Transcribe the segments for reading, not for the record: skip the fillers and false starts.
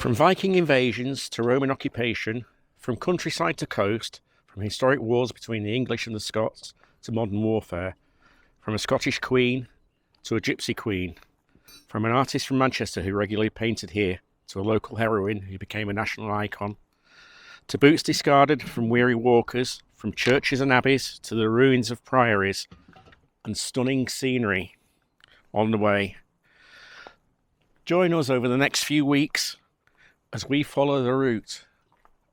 From Viking invasions to Roman occupation, from countryside to coast, from historic wars between the English and the Scots to modern warfare, from a Scottish queen to a gypsy queen, from an artist from Manchester who regularly painted here to a local heroine who became a national icon, to boots discarded from weary walkers, from churches and abbeys to the ruins of priories, and stunning scenery on the way. Join us over the next few weeks as we follow the route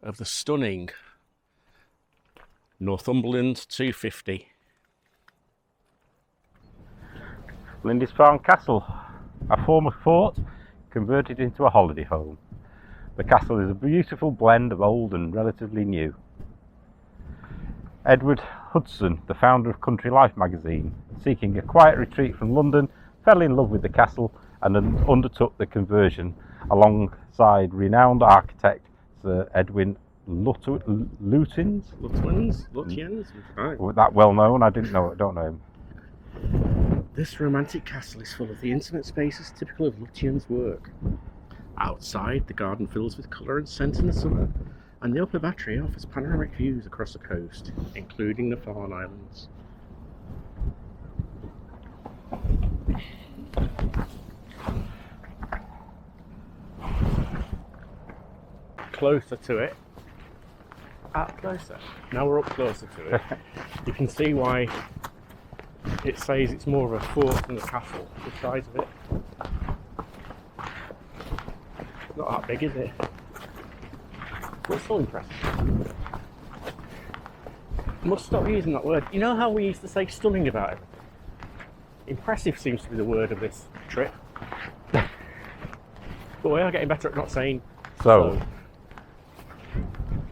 of the stunning Northumberland 250. Lindisfarne Castle, a former fort converted into a holiday home. The castle is a beautiful blend of old and relatively new. Edward Hudson, the founder of Country Life magazine, seeking a quiet retreat from London, fell in love with the castle and undertook the conversion alongside renowned architect Sir Edwin Lutyens. Right. That well known, I don't know him. This romantic castle is full of the intimate spaces typical of Lutyens' work. Outside, the garden fills with colour and scent in the summer, and the upper battery offers panoramic views across the coast, including the Farne Islands. Closer to it. Closer. Now we're up closer to it. You can see why it says it's more of a fort than a castle, the size of it. Not that big, is it? But it's still impressive. I must stop using that word. You know how we used to say stunning about everything? Impressive seems to be the word of this trip. But we are getting better at not saying so.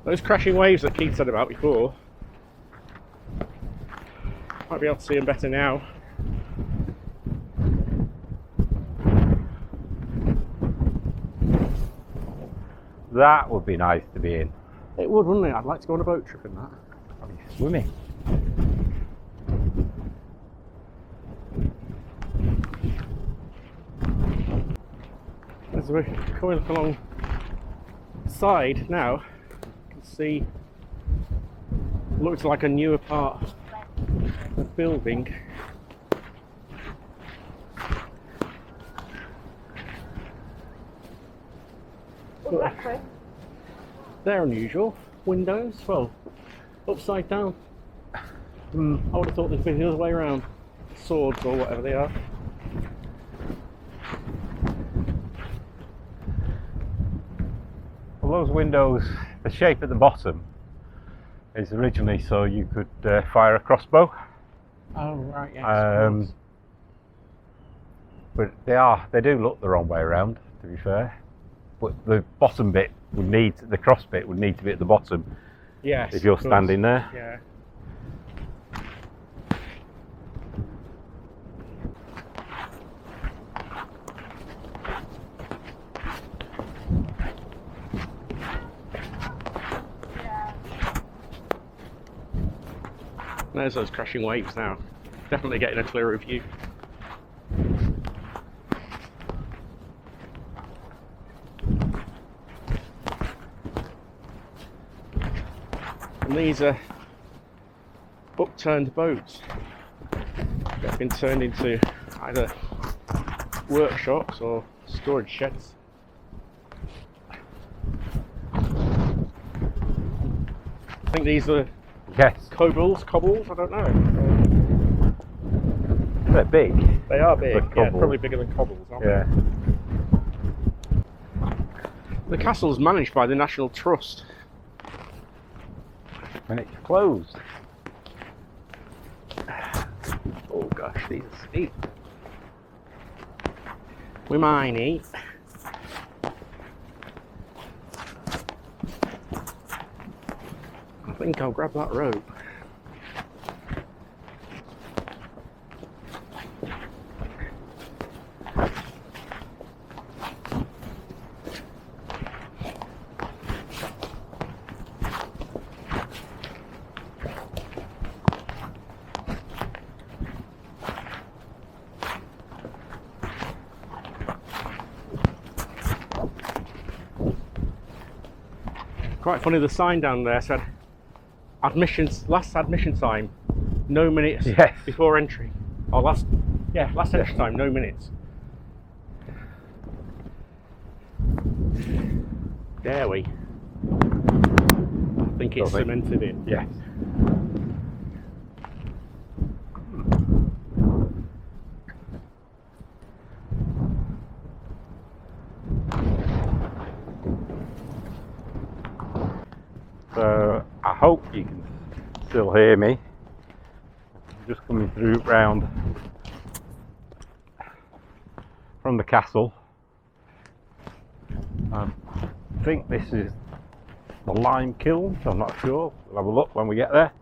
Those crashing waves that Keith said about before, might be able to see them better now. That would be nice to be in. It would, wouldn't it? I'd like to go on a boat trip in that. I'd be swimming. As we're coming up along the side now, you can see looks like a newer part of building. They're unusual. Windows, well, upside down. I would have thought they'd be the other way around. Swords or whatever they are. Well, those windows, the shape at the bottom is originally so you could fire a crossbow. Oh right, yeah. But they do look the wrong way around, to be fair. But the bottom bit the cross bit would need to be at the bottom. Yes. If you're standing there. Yeah. There's those crashing waves now. Definitely getting a clearer view. And these are upturned boats that have been turned into either workshops or storage sheds. I think these are cobbles, I don't know. They're big. They are big, yeah, probably bigger than cobbles, aren't they? The castle is managed by the National Trust. And it's closed. Oh gosh, these are steep. We might eat. I think I'll grab that rope. quite funny, the sign down there said admissions, last admission time, no minutes Yes. before entry. Or last entry time, no minutes. Dare we? I think it's cemented in. Yes. So I hope you can still hear me. I'm just coming through round from the castle. I think this is the lime kiln, I'm not sure. We'll have a look when we get there.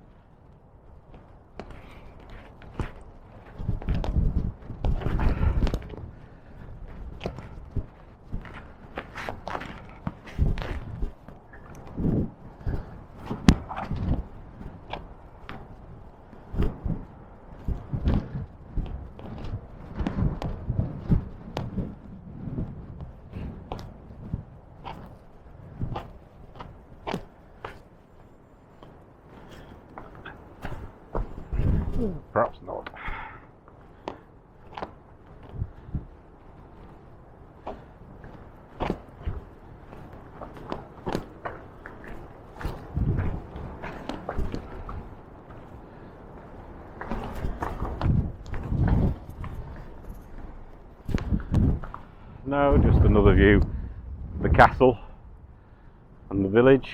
Perhaps not. No, just another view of the castle and the village.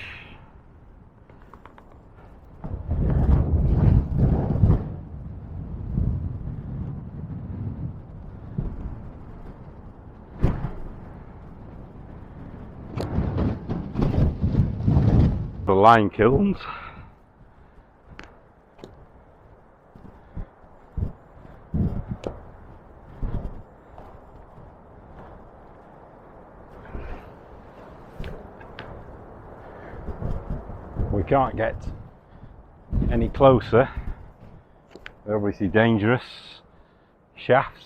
The lime kilns. We can't get any closer. They're obviously dangerous shafts.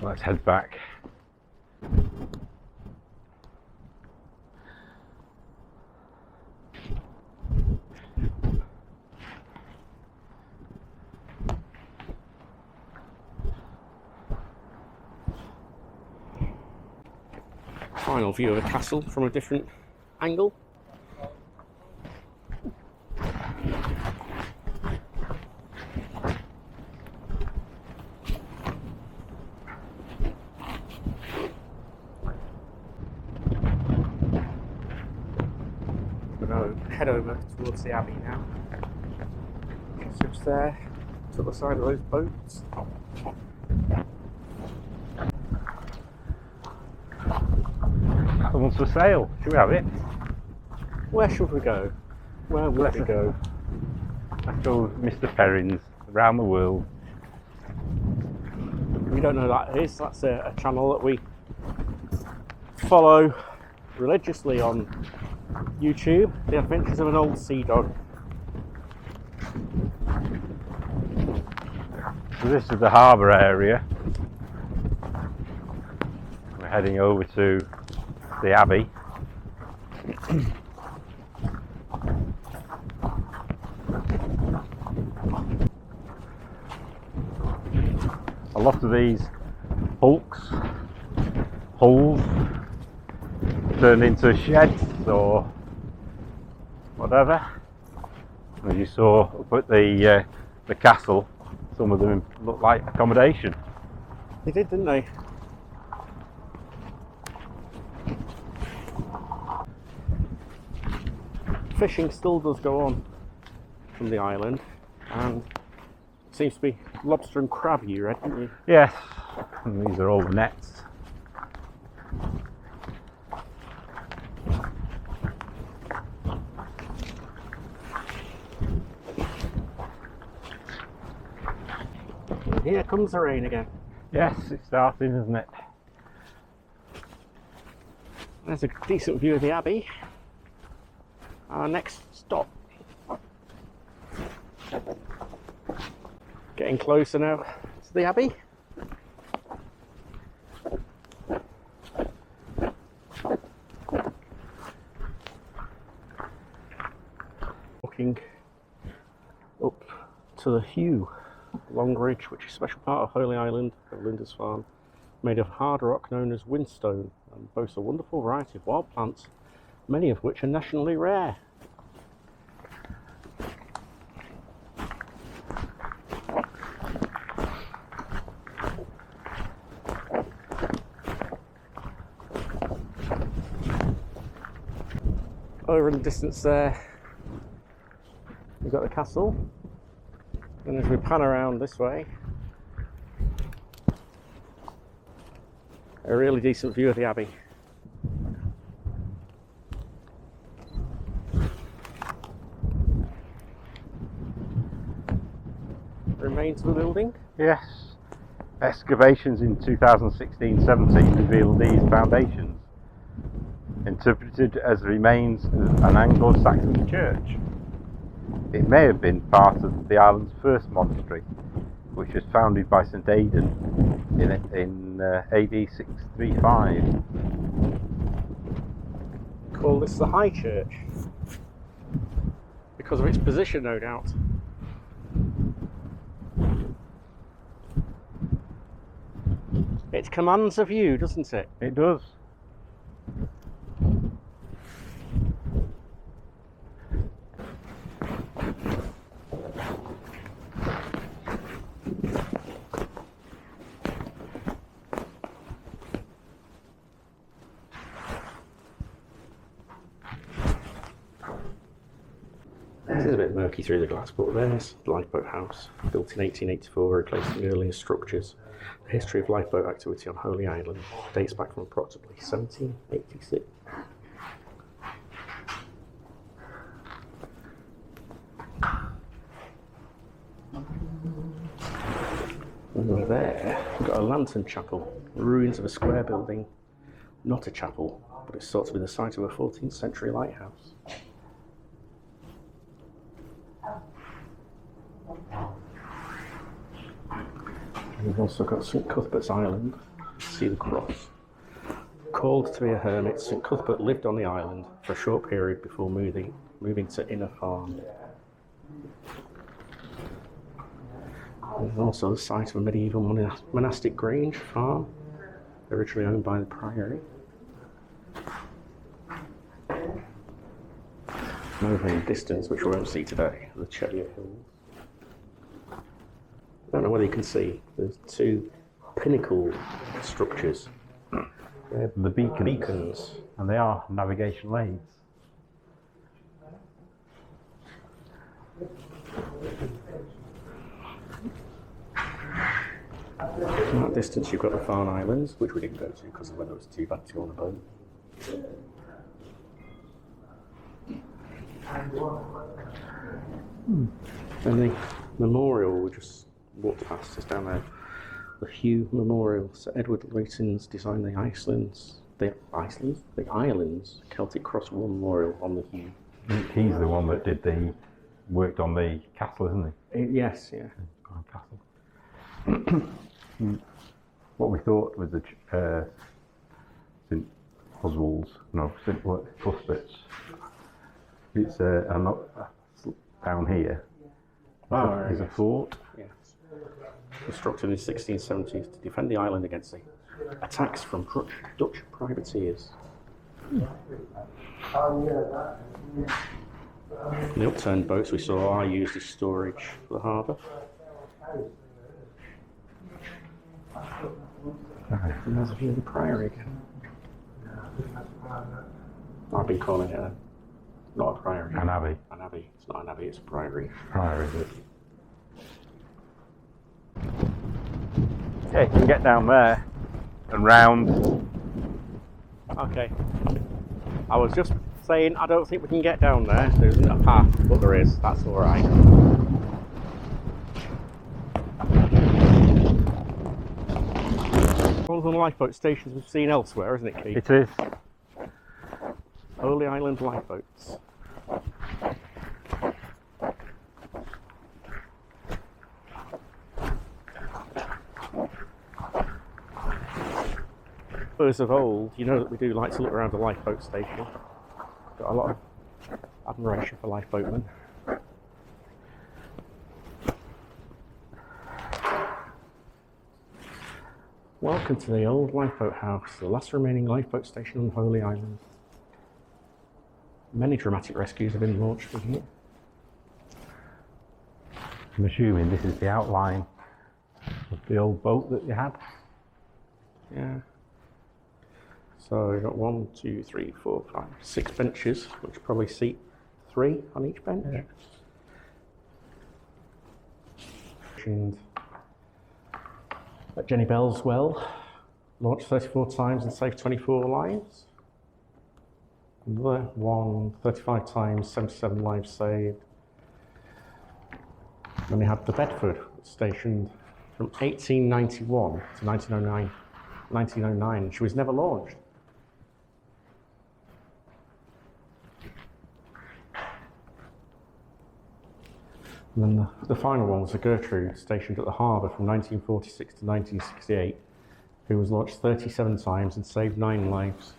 Let's head back. Final view of the castle from a different angle. We're going to head over towards the abbey now. Just there, to the side of those boats. That one's for sale. Should we have it? Where should we go? Where would we go? Let's go Mr. Perrin's around the world. We don't know what that is. That's a channel that we follow religiously on YouTube. The Adventures of an Old Sea Dog. So this is the harbour area. We're heading over to the abbey. A lot of these hulks, hulls, turn into sheds or whatever. As you saw up at the castle, some of them look like accommodation. They did, didn't they? Fishing still does go on from the island, and seems to be lobster and crab, you read, didn't you? Yes, and these are all the nets. Here comes the rain again. Yes, it's starting, isn't it? There's a decent view of the abbey. Our next stop Getting closer now to the Abbey. Walking up to the Hugh Long Ridge, which is a special part of Holy Island of Lindisfarne, made of hard rock known as whinstone, and boasts a wonderful variety of wild plants, many of which are nationally rare. Over in the distance there, we've got the castle, and as we pan around this way, a really decent view of the Abbey. Remains of the building? Yes. Excavations in 2016-17 revealed these foundations, interpreted as the remains of an Anglo-Saxon church. It may have been part of the island's first monastery, which was founded by St Aidan in AD 635. Call this the High Church, because of its position, no doubt. It commands a view, doesn't it? It does. This is a bit murky through the glass, but there's the lifeboat house, built in 1884, replacing earlier structures. The history of lifeboat activity on Holy Island dates back from approximately 1786. Over there, we've got a lantern chapel, the ruins of a square building, not a chapel, but it's thought to be the site of a 14th century lighthouse. We've also got St Cuthbert's Island. See the cross. Called to be a hermit, St Cuthbert lived on the island for a short period before moving to Inner Farm. There's also the site of a medieval monastic grange farm, originally owned by the priory. And over in the distance, which we won't see today, the Chedier Hills. I don't know whether you can see, there's two pinnacle structures. They're the beacons. Beacons. And they are navigation aids. In that distance you've got the Farne Islands, which we didn't go to because the weather was too bad to go on a boat. And the memorial we just walked past is down there. The Hugh Memorial. Sir Edward Layton's designed the Islands Celtic Cross War Memorial on the Hugh. He's the one that worked on the castle, isn't he? Yes, yeah. Castle. What we thought was the St Cuthbert's. It's down here. There's a fort. Yes. Constructed in the 1670s to defend the island against the attacks from Dutch privateers. The upturned boats we saw are used as storage for the harbour. And there's a view of the priory again. I've been calling it not a priory. An abbey. An abbey. It's not an abbey, it's a priory. Priory, is it? Yeah, you can get down there and round. Okay. I was just saying I don't think we can get down there. There isn't a path, but there is. That's alright. One of the lifeboat stations we've seen elsewhere, isn't it, Keith? It is. Holy Island lifeboats. lifeboaters of old, you know that we do like to look around the lifeboat station. Got a lot of admiration for lifeboatmen. Welcome to the old lifeboat house, the last remaining lifeboat station on Holy Island. Many dramatic rescues have been launched from here. I'm assuming this is the outline of the old boat that you had. Yeah. So we've got 1, 2, 3, 4, 5, 6 benches, which probably seat 3 on each bench. Yeah. And at Jenny Bell's well, launched 34 times and saved 24 lives. Another one, 35 times, 77 lives saved. Then we had the Bedford, stationed from 1891 to 1909. She was never launched. And then the final one was the Gertrude, stationed at the harbour from 1946 to 1968, who was launched 37 times and saved 9 lives.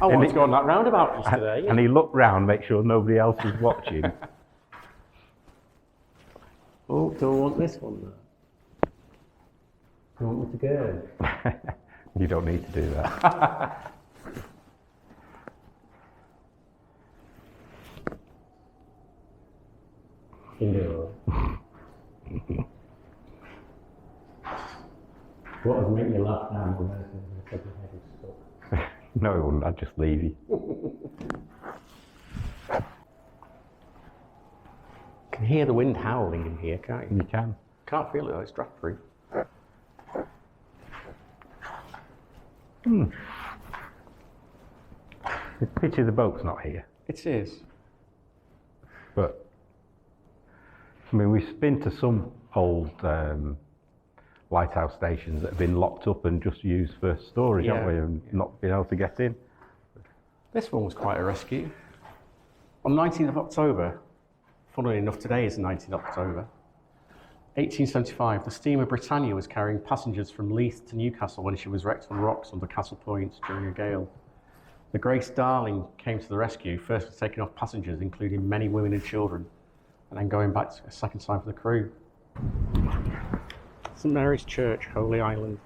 I wanted to go on that roundabout yesterday. And he looked round, make sure nobody else was watching. Oh, don't want this one though. You want me to go? You don't need to do that. What would make me laugh now? No, it wouldn't. I'd just leave you. Can hear the wind howling in here, can't you? You can. Can't feel it though, it's draft proof. The picture of the boat's not here. It is. But, I mean, we've been to some old lighthouse stations that have been locked up and just used for storage, haven't we? And not been able to get in. This one was quite a rescue. On 19th of October, funnily enough, today is the 19th of October, 1875, the steamer Britannia was carrying passengers from Leith to Newcastle when she was wrecked on rocks under Castle Point during a gale. The Grace Darling came to the rescue, first for taking off passengers, including many women and children, and then going back a second time for the crew. St Mary's Church, Holy Island.